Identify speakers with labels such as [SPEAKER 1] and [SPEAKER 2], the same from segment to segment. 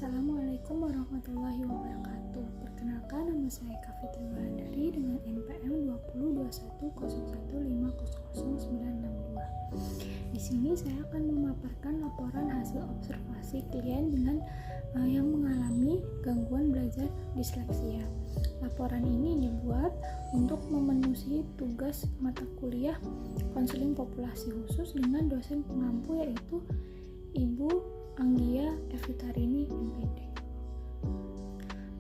[SPEAKER 1] Assalamualaikum warahmatullahi wabarakatuh. Perkenalkan, nama saya Kafitri Wulandari dengan NPM 202101500962. Di sini saya akan memaparkan laporan hasil observasi klien dengan yang mengalami gangguan belajar disleksia. Laporan ini dibuat untuk memenuhi tugas mata kuliah konseling populasi khusus dengan dosen pengampu yaitu Ibu Anggia Evitarini MPD.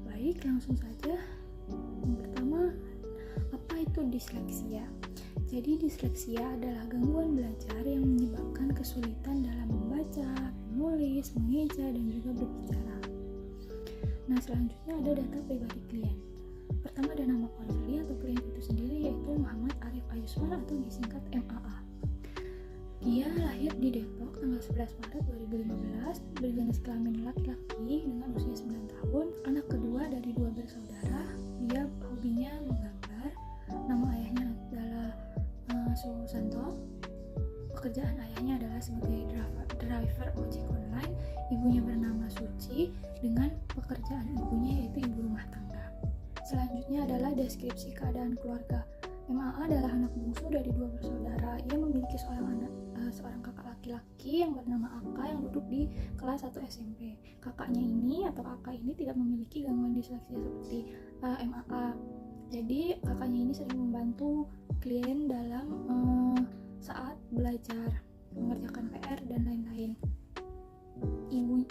[SPEAKER 1] Baik, langsung saja. Yang pertama, apa itu disleksia? Jadi disleksia adalah gangguan belajar yang menyebabkan kesulitan dalam membaca, menulis, mengeja, dan juga berbicara. Nah, selanjutnya ada data pribadi klien. Pertama ada nama konseling atau klien itu sendiri yaitu Muhammad Arif Ayusman atau disingkat MAA. Dia lahir di Depok tanggal 11 Maret 2015, berjenis kelamin laki-laki dengan usia 9 tahun, anak kedua dari dua bersaudara. Dia hobinya menggambar. Nama ayahnya adalah Susanto. Pekerjaan ayahnya adalah sebagai driver ojek online. Ibunya bernama Suci dengan pekerjaan ibunya yaitu ibu rumah tangga. Selanjutnya adalah deskripsi keadaan keluarga. MAA adalah anak bungsu dari dua bersaudara. Ia memiliki seorang kakak laki-laki yang bernama Aka yang duduk di kelas 1 SMP. Kakaknya ini atau Aka ini tidak memiliki gangguan disleksia seperti MAA. Jadi kakaknya ini sering membantu klien dalam saat belajar, mengerjakan PR dan lain-lain.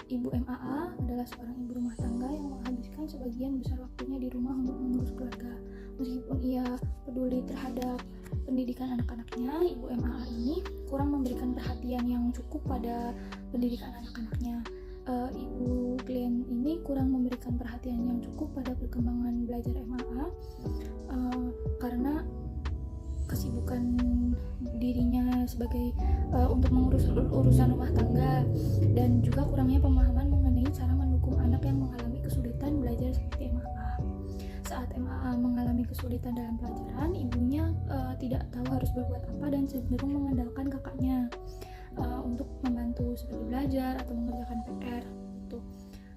[SPEAKER 1] Ibu MAA adalah seorang ibu rumah tangga yang menghabiskan sebagian besar waktunya di rumah untuk mengurus keluarga. Meskipun ia peduli terhadap pendidikan anak-anaknya, ibu MAA ini kurang memberikan perhatian yang cukup pada pendidikan anak-anaknya. Ibu klien ini kurang memberikan perhatian yang cukup pada perkembangan belajar MAA karena kesibukan dirinya sebagai untuk mengurus urusan rumah tangga dan juga kurangnya pemahaman mengenai cara mendukung anak yang mengalami kesulitan belajar seperti MAA. Saat MAA mengalami kesulitan dalam pelajaran, ibunya tidak tahu harus berbuat apa dan cenderung mengandalkan kakaknya untuk membantu seperti belajar atau mengerjakan PR.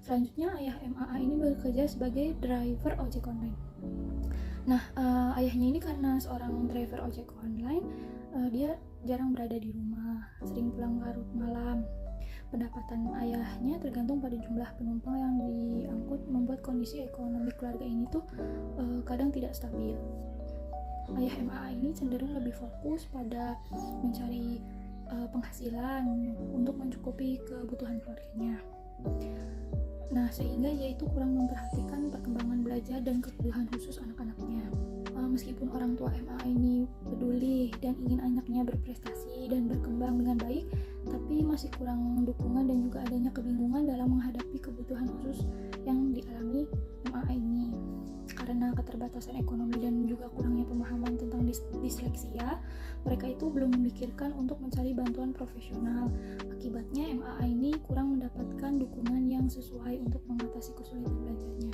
[SPEAKER 1] Selanjutnya ayah MAA ini bekerja sebagai driver ojek online. Nah, ayahnya ini karena seorang driver ojek online, dia jarang berada di rumah, sering pulang larut malam. Pendapatan ayahnya tergantung pada jumlah penumpang yang diangkut, membuat kondisi ekonomi keluarga ini tuh kadang tidak stabil. Ayah MAA ini cenderung lebih fokus pada mencari penghasilan untuk mencukupi kebutuhan keluarganya. Nah, sehingga ia itu kurang memperhatikan perkembangan belajar dan kebutuhan khusus anak-anaknya. Meskipun orang tua MAA ini peduli dan ingin anaknya berprestasi dan berkembang dengan baik, tapi masih kurang dukungan dan juga adanya kebingungan dalam menghadapi kebutuhan khusus yang dialami MAA ini. Karena keterbatasan ekonomi dan juga kurangnya pemahaman tentang disleksia, mereka itu belum memikirkan untuk mencari bantuan profesional. Akibatnya MAA ini kurang mendapatkan dukungan yang sesuai untuk mengatasi kesulitan belajarnya.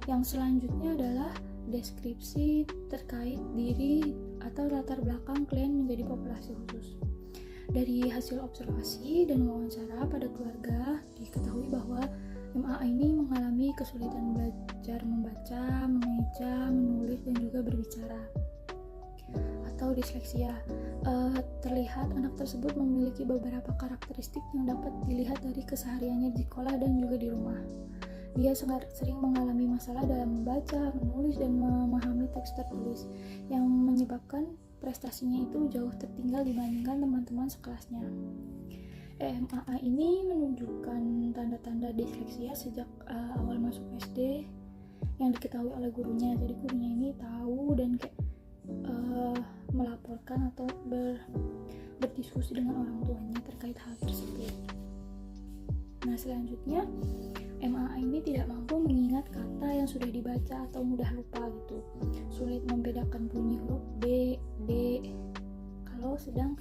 [SPEAKER 1] Yang selanjutnya adalah deskripsi terkait diri atau latar belakang klien menjadi populasi khusus. Dari hasil observasi dan wawancara pada keluarga, diketahui bahwa MAA ini mengalami kesulitan belajar membaca, mengeja, menulis, dan juga berbicara atau disleksia. Terlihat anak tersebut memiliki beberapa karakteristik yang dapat dilihat dari kesehariannya di sekolah dan juga di rumah. Dia sering mengalami masalah dalam membaca, menulis, dan memahami teks tertulis yang menyebabkan prestasinya itu jauh tertinggal dibandingkan teman-teman sekelasnya. MAA ini menunjukkan tanda-tanda disleksia sejak awal masuk SD yang diketahui oleh gurunya. Jadi gurunya ini tahu dan melaporkan atau berdiskusi dengan orang tuanya terkait hal tersebut. Nah, selanjutnya MAA ini tidak mampu mengingat kata yang sudah dibaca atau mudah lupa gitu. Sulit membedakan bunyi huruf B, D kalau sedang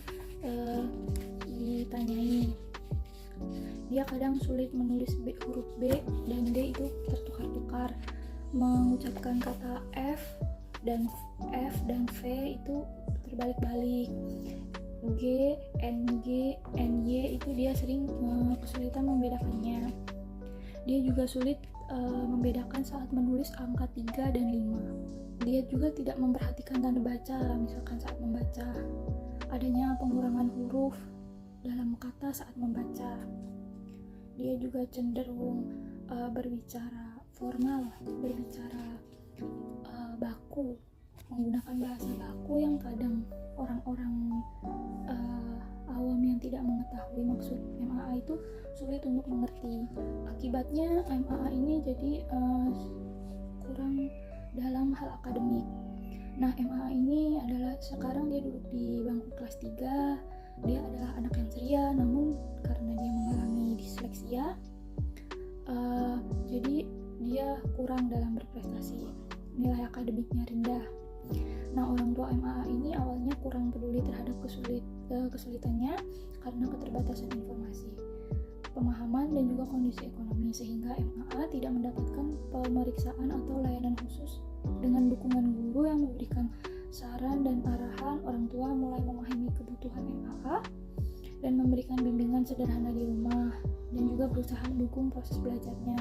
[SPEAKER 1] ditanyai. Dia kadang sulit menulis huruf B dan D itu tertukar-tukar. Mengucapkan kata F dan V itu terbalik-balik. G, NG, NY itu dia sering kesulitan membedakannya. Dia juga sulit membedakan saat menulis angka 3 dan 5. Dia juga tidak memperhatikan tanda baca, misalkan saat membaca. Adanya pengurangan huruf dalam kata saat membaca. Dia juga cenderung berbicara formal, berbicara baku, menggunakan bahasa baku yang kadang orang-orang awam yang tidak mengetahui maksud MAA itu sulit untuk mengerti. Akibatnya MAA ini jadi kurang dalam hal akademik. Nah, MAA ini adalah sekarang dia duduk di bangku kelas 3. Dia adalah anak yang ceria, namun karena dia mengalami disleksia, jadi dia kurang dalam berprestasi. Nilai akademiknya rendah. Nah, orang tua MAA ini awalnya kurang peduli terhadap kesulitannya karena keterbatasan informasi, pemahaman, dan juga kondisi ekonomi, sehingga MAA tidak mendapatkan pemeriksaan atau layanan khusus. Dengan dukungan guru yang memberikan saran dan arahan, orang tua mulai memahami kebutuhan MAA dan memberikan bimbingan sederhana di rumah, dan juga berusaha mendukung proses belajarnya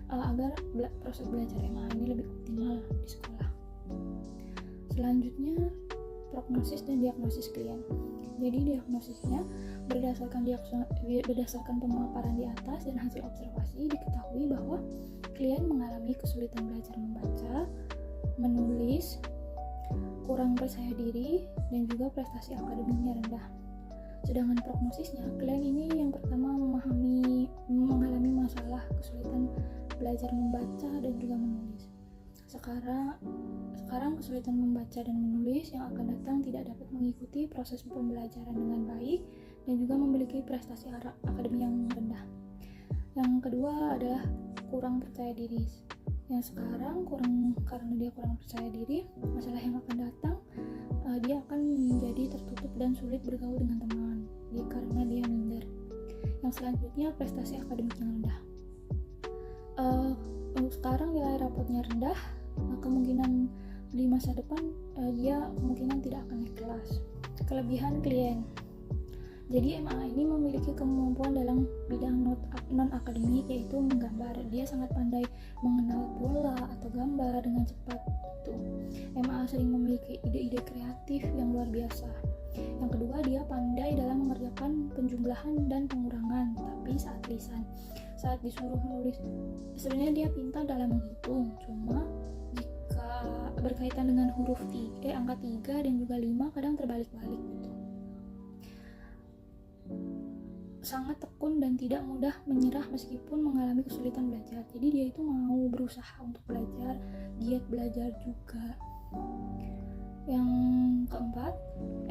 [SPEAKER 1] agar proses belajar MAA ini lebih optimal di sekolah. Selanjutnya, prognosis dan diagnosis klien. Jadi diagnosisnya berdasarkan pemaparan di atas dan hasil observasi, diketahui bahwa klien mengalami kesulitan belajar membaca, menulis, kurang percaya diri, dan juga prestasi akademiknya rendah. Sedangkan prognosisnya, klien ini yang pertama mengalami masalah kesulitan belajar membaca dan juga menulis. Sekarang kesulitan membaca dan menulis yang akan datang tidak dapat mengikuti proses pembelajaran dengan baik dan juga memiliki prestasi akademik yang rendah. Yang kedua adalah kurang percaya diri. Yang sekarang karena dia kurang percaya diri, masalah yang akan datang dia akan menjadi tertutup dan sulit bergaul dengan teman karena dia minder. Yang selanjutnya, prestasi akademik yang rendah. Untuk sekarang nilai rapotnya rendah, kemungkinan di masa depan dia kemungkinan tidak akan naik kelas. Kelebihan klien. Jadi MAA ini memiliki kemampuan dalam bidang non-akademik, yaitu menggambar. Dia sangat pandai mengenal pola atau gambar dengan cepat. MAA sering memiliki ide-ide kreatif yang luar biasa. Yang kedua, dia pandai dalam mengerjakan penjumlahan dan pengurangan, tapi saat lisan. Saat disuruh menulis, sebenarnya dia pintar dalam menghitung, cuma jika berkaitan dengan huruf angka 3 dan juga 5 kadang terbalik-balik gitu. Sangat tekun dan tidak mudah menyerah meskipun mengalami kesulitan belajar. Jadi dia itu mau berusaha untuk belajar, giat belajar juga. Yang keempat,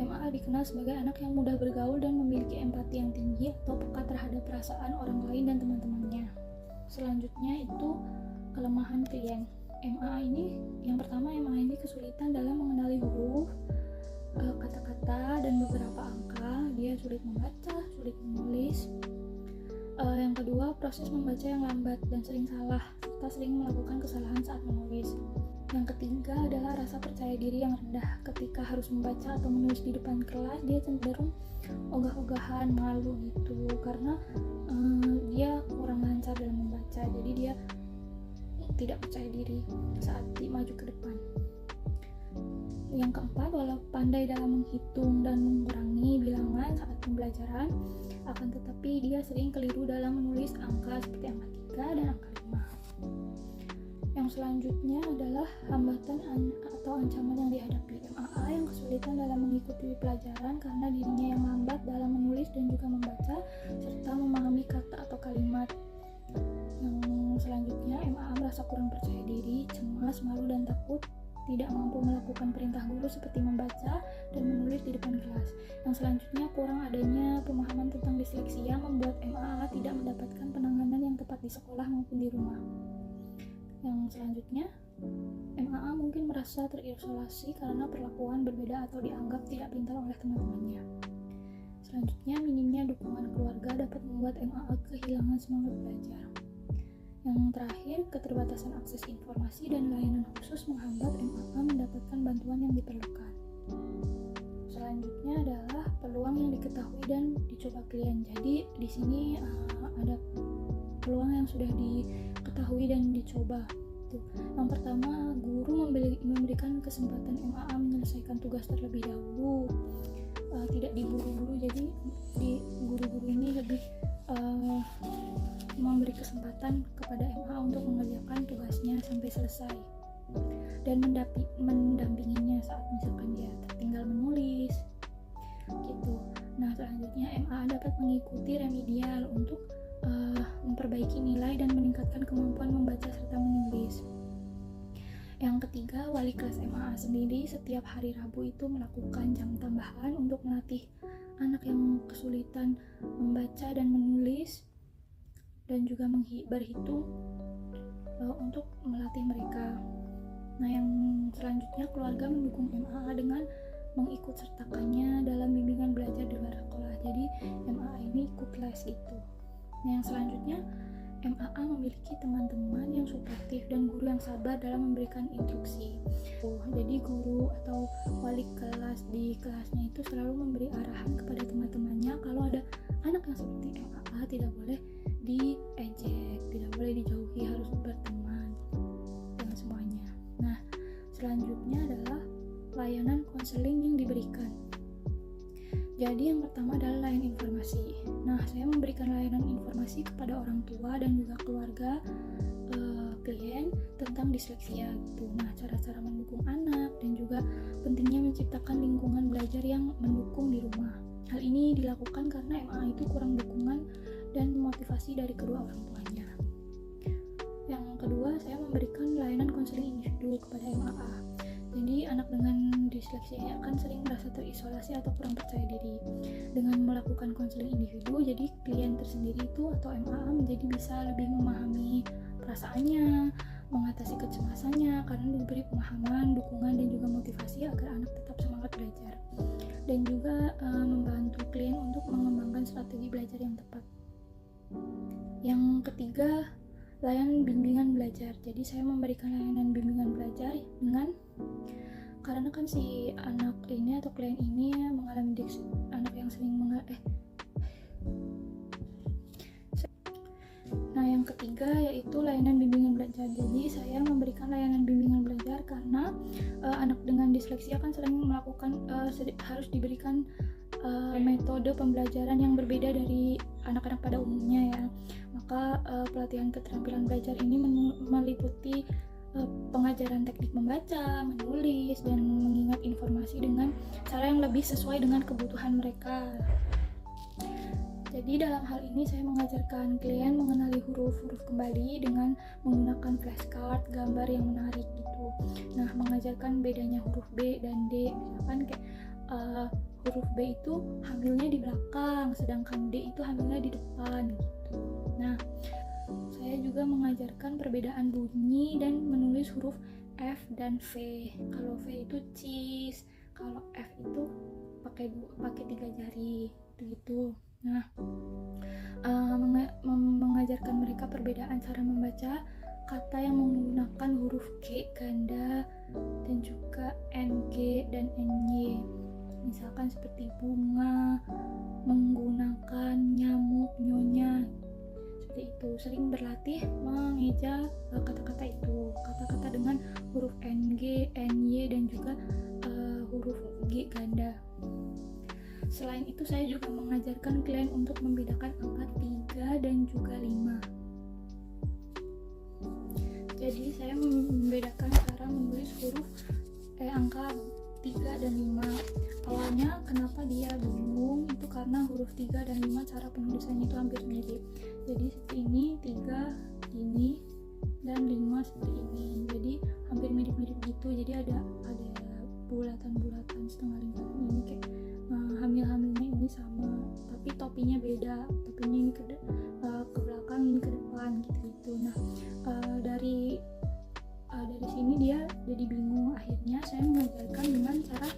[SPEAKER 1] MAA dikenal sebagai anak yang mudah bergaul dan memiliki empati yang tinggi atau peka terhadap perasaan orang lain dan teman-temannya. Selanjutnya itu kelemahan klien. MAA ini, yang pertama, MAA ini kesulitan dalam mengenali huruf, kata-kata, dan beberapa angka. Dia sulit membaca, sulit menulis. Yang kedua, proses membaca yang lambat dan sering salah, serta sering melakukan kesalahan saat menulis. Yang ketiga adalah rasa percaya diri yang rendah. Ketika harus membaca atau menulis di depan kelas, dia cenderung ogah-ogahan, malu gitu, karena dia kurang lancar dalam membaca. Jadi dia tidak percaya diri saat maju ke depan. Yang keempat, walau pandai dalam menghitung dan mengurangi bilangan saat pembelajaran, akan tetapi dia sering keliru dalam menulis angka seperti angka 3 dan angka 5. Yang selanjutnya adalah hambatan atau ancaman yang dihadapi. MAA yang kesulitan dalam mengikuti pelajaran karena dirinya yang lambat dalam menulis dan juga membaca, serta memahami kata atau kalimat. Yang selanjutnya, MAA merasa kurang percaya diri, cemas, malu, dan takut tidak mampu melakukan perintah guru seperti membaca dan menulis di depan kelas. Yang selanjutnya, kurang adanya pemahaman tentang disleksia membuat MAA tidak mendapatkan penanganan yang tepat di sekolah maupun di rumah. Yang selanjutnya, MAA mungkin merasa terisolasi karena perlakuan berbeda atau dianggap tidak pintar oleh teman-temannya. Selanjutnya, minimnya dukungan keluarga dapat membuat MAA kehilangan semangat belajar. Yang terakhir, keterbatasan akses informasi dan layanan khusus menghambat MAA mendapatkan bantuan yang diperlukan. Selanjutnya adalah peluang yang diketahui dan dicoba klien. Jadi di sini ada peluang yang yang sudah diketahui dan dicoba. Yang pertama, guru memberikan kesempatan MAA menyelesaikan tugas terlebih dahulu, tidak diburu-buru. Jadi guru-guru ini lebih memberi kesempatan kepada MAA untuk mengerjakan tugasnya sampai selesai dan mendampinginya saat misalkan dia tertinggal menulis gitu. Nah, selanjutnya MAA dapat mengikuti remedial untuk memperbaiki nilai dan meningkatkan kemampuan membaca serta menulis. Yang ketiga, wali kelas MAA sendiri setiap hari Rabu itu melakukan jam tambahan untuk melatih anak yang kesulitan membaca dan menulis dan juga berhitung untuk melatih mereka. Nah, yang selanjutnya, keluarga mendukung MAA dengan mengikut sertakannya dalam bimbingan belajar di luar sekolah. Jadi MAA ini ikut les gitu. Nah, yang selanjutnya, MAA memiliki teman-teman yang suportif dan guru yang sabar dalam memberikan instruksi. Jadi guru atau wali kelas di kelasnya itu selalu memberi arahan kepada teman-temannya kalau ada anak yang seperti MAA tidak boleh diejek, tidak boleh dijauhi, harus berteman dengan semuanya. Nah, selanjutnya adalah layanan konseling yang diberikan. Jadi yang pertama adalah layanan informasi. Nah, saya memberikan layanan informasi kepada orang tua dan juga keluarga klien tentang disleksia gitu. Nah, cara-cara mendukung anak dan juga pentingnya menciptakan lingkungan belajar yang mendukung di rumah. Hal ini dilakukan karena MAA itu kurang dukungan dan motivasi dari kedua orang tuanya. Yang kedua, saya memberikan layanan konseling individu kepada MAA. Jadi anak dengan disleksia akan sering merasa terisolasi atau kurang percaya diri. Dengan melakukan konseling individu, jadi klien tersendiri itu atau MAA menjadi bisa lebih memahami perasaannya, mengatasi kecemasannya karena diberi pemahaman, dukungan dan juga motivasi agar anak tetap semangat belajar. Dan juga membantu klien untuk mengembangkan strategi belajar yang tepat. Yang ketiga, layanan bimbingan belajar. Jadi saya memberikan layanan bimbingan belajar dengan karena kan si anak ini atau klien ini mengalami anak yang sering Nah, yang ketiga yaitu layanan bimbingan belajar. Jadi saya memberikan layanan bimbingan belajar karena anak dengan disleksia kan sering melakukan harus diberikan metode pembelajaran yang berbeda dari anak-anak pada umumnya ya. Maka pelatihan keterampilan belajar ini meliputi pengajaran teknik membaca, menulis, dan mengingat informasi dengan cara yang lebih sesuai dengan kebutuhan mereka. Jadi dalam hal ini saya mengajarkan klien mengenali huruf-huruf kembali dengan menggunakan flashcard, gambar yang menarik gitu. Nah, mengajarkan bedanya huruf B dan D. Misalkan kayak huruf B itu hamilnya di belakang, sedangkan D itu hamilnya di depan gitu. Nah, saya juga mengajarkan perbedaan bunyi dan menulis huruf F dan V. Kalau V itu cheese, kalau F itu pakai 3 jari gitu. Nah, mengajarkan mereka perbedaan cara membaca kata yang menggunakan huruf G ganda dan juga NG dan NY. Misalkan seperti bunga, menggunakan nyamuk, nyonya, seperti itu. Sering berlatih mengeja kata-kata itu, kata-kata dengan huruf NG, NY dan juga huruf G ganda. Selain itu saya juga mengajarkan klien untuk membedakan angka 3 dan juga 5. Jadi saya membedakan cara menulis huruf angka 3 dan 5. Awalnya kenapa dia bingung itu karena huruf 3 dan 5 cara penulisannya itu hampir mirip. Jadi seperti ini, 3 ini dan 5 seperti ini. Jadi hampir mirip-mirip gitu. Jadi ada bulatan-bulatan setengah lingkaran ini kayak hamil-hamilnya ini sama, tapi topinya beda. Topinya ini ke belakang, ini ke depan gitu. Nah, dari sini dia jadi bingung. Akhirnya saya mengajarkan dengan cara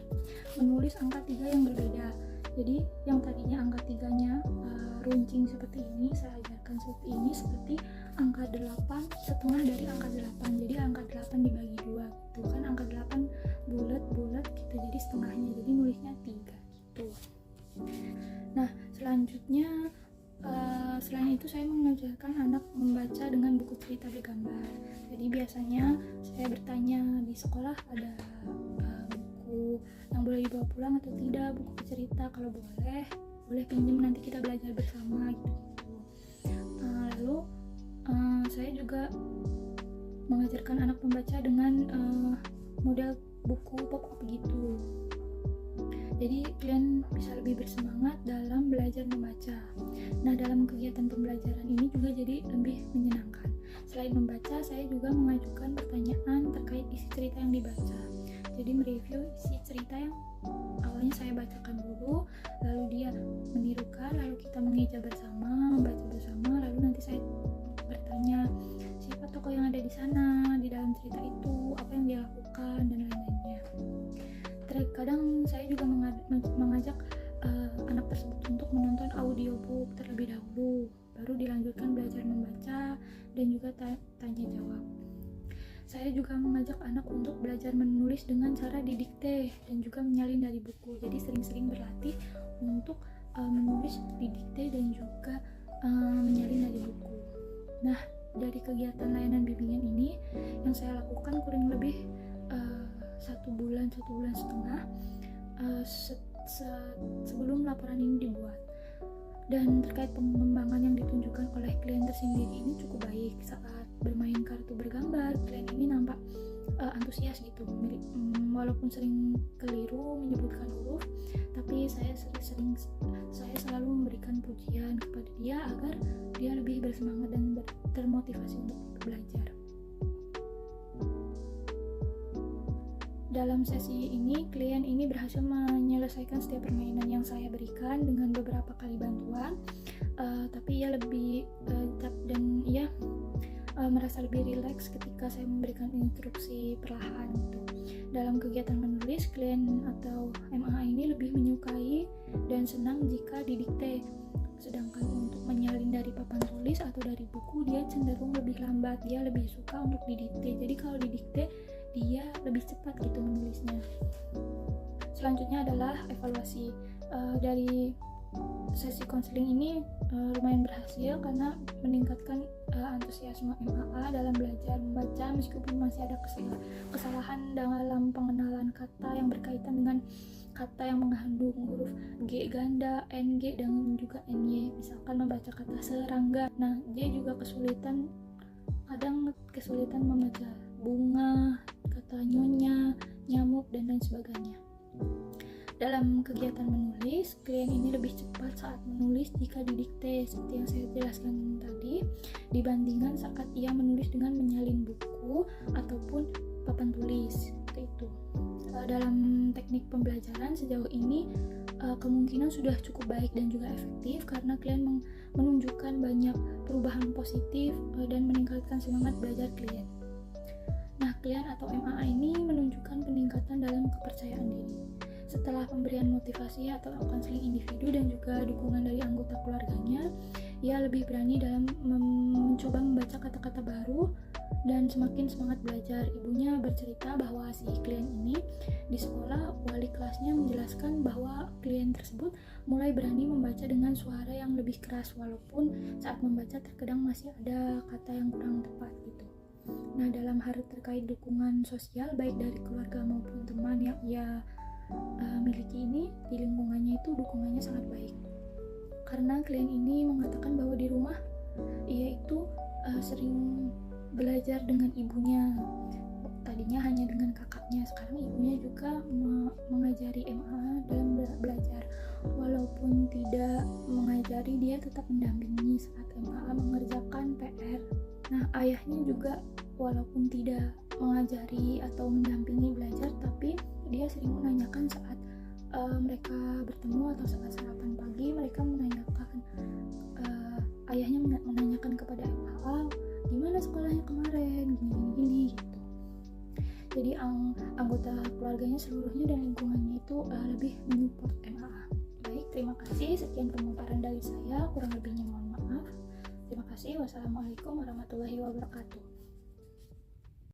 [SPEAKER 1] menulis angka 3 yang berbeda. Jadi yang tadinya angka 3-nya runcing seperti ini, saya ajarkan seperti ini, seperti angka 8 setengah dari angka 8. Jadi angka 8 dibagi 2 gitu kan, angka 8 bulat gitu, jadi setengahnya, jadi nulisnya 3 gitu. Nah, selanjutnya Selain itu saya mengajarkan anak membaca dengan buku cerita bergambar. Jadi biasanya saya bertanya di sekolah ada buku yang boleh dibawa pulang atau tidak, buku cerita. Kalau boleh pinjam, nanti kita belajar bersama gitu. Lalu saya juga mengajarkan anak membaca dengan model buku pop-up gitu. Jadi kalian bisa lebih bersemangat dalam belajar membaca. Nah, dalam kegiatan pembelajaran ini juga jadi lebih menyenangkan. Selain membaca, saya juga mengajukan pertanyaan terkait isi cerita yang dibaca. Jadi mereview isi cerita yang awalnya saya bacakan dulu, lalu dia menirukan, lalu kita mengeja bersama, membaca bersama, lalu nanti saya bertanya siapa tokoh yang ada di sana, di dalam cerita itu, apa yang dia lakukan, dan lain-lainnya. Terkadang saya juga mengajak anak tersebut untuk menonton audiobook terlebih dahulu, baru dilanjutkan belajar membaca dan juga tanya jawab. Saya juga mengajak anak untuk belajar menulis dengan cara didikte dan juga menyalin dari buku. Jadi sering-sering berlatih untuk menulis didikte dan juga menyalin dari buku. Nah, dari kegiatan layanan bimbingan ini yang saya lakukan kurang lebih 1 bulan setengah sebelum laporan ini dibuat. Dan terkait pengembangan yang ditunjukkan oleh klien tersendiri ini cukup baik. Saat bermain kartu bergambar, klien ini nampak antusias gitu, walaupun sering keliru menyebutkan huruf, tapi saya selalu memberikan pujian kepada dia agar dia lebih bersemangat dan termotivasi untuk belajar. Dalam sesi ini, klien ini berhasil menyelesaikan setiap permainan yang saya berikan dengan beberapa kali bantuan, tapi ia lebih dan ia merasa lebih rileks ketika saya memberikan instruksi perlahan gitu. Dalam kegiatan menulis, klien atau MA ini lebih menyukai dan senang jika didikte, sedangkan untuk menyalin dari papan tulis atau dari buku dia cenderung lebih lambat, dia lebih suka untuk didikte. Jadi kalau didikte dia lebih cepat gitu menulisnya. Selanjutnya adalah evaluasi. Dari sesi konseling ini lumayan berhasil karena meningkatkan antusiasme MAA dalam belajar membaca, meskipun masih ada kesalahan dalam pengenalan kata yang berkaitan dengan kata yang mengandung huruf G ganda, NG, dan juga NY. Misalkan membaca kata serangga. Nah, dia juga kadang kesulitan membaca bunga, kata nyonya, nyamuk, dan lain sebagainya. Dalam kegiatan menulis, klien ini lebih cepat saat menulis jika didikte, seperti yang saya jelaskan tadi, dibandingkan saat ia menulis dengan menyalin buku ataupun papan tulis. Seperti itu. Dalam teknik pembelajaran sejauh ini kemungkinan sudah cukup baik dan juga efektif karena klien menunjukkan banyak perubahan positif dan meningkatkan semangat belajar klien. Nah, klien atau MAA ini menunjukkan peningkatan dalam kepercayaan diri. Setelah pemberian motivasi atau konseling individu dan juga dukungan dari anggota keluarganya, ia lebih berani dalam mencoba membaca kata-kata baru dan semakin semangat belajar. Ibunya bercerita bahwa si klien ini di sekolah, wali kelasnya menjelaskan bahwa klien tersebut mulai berani membaca dengan suara yang lebih keras, walaupun saat membaca terkadang masih ada kata yang kurang tepat gitu. Nah, dalam hal terkait dukungan sosial baik dari keluarga maupun teman yang ia miliki ini, di lingkungannya itu dukungannya sangat baik. Karena klien ini mengatakan bahwa di rumah ia itu sering belajar dengan ibunya. Tadinya hanya dengan kakaknya, sekarang ibunya juga mengajari MA dalam belajar. Walaupun tidak mengajari, dia tetap mendampingi saat MA mengerjakan PR. Nah, ayahnya juga walaupun tidak mengajari atau mendampingi belajar, tapi dia sering menanyakan saat mereka bertemu atau saat sarapan pagi, mereka menanyakan ayahnya menanyakan kepada MA, gimana sekolahnya kemarin, gini gitu. Jadi anggota keluarganya seluruhnya dan lingkungannya itu lebih menyupport MA. Baik, terima kasih. Sekian pemaparan dari saya, kurang lebihnya mohon maaf. Terima kasih. Wassalamualaikum warahmatullahi wabarakatuh.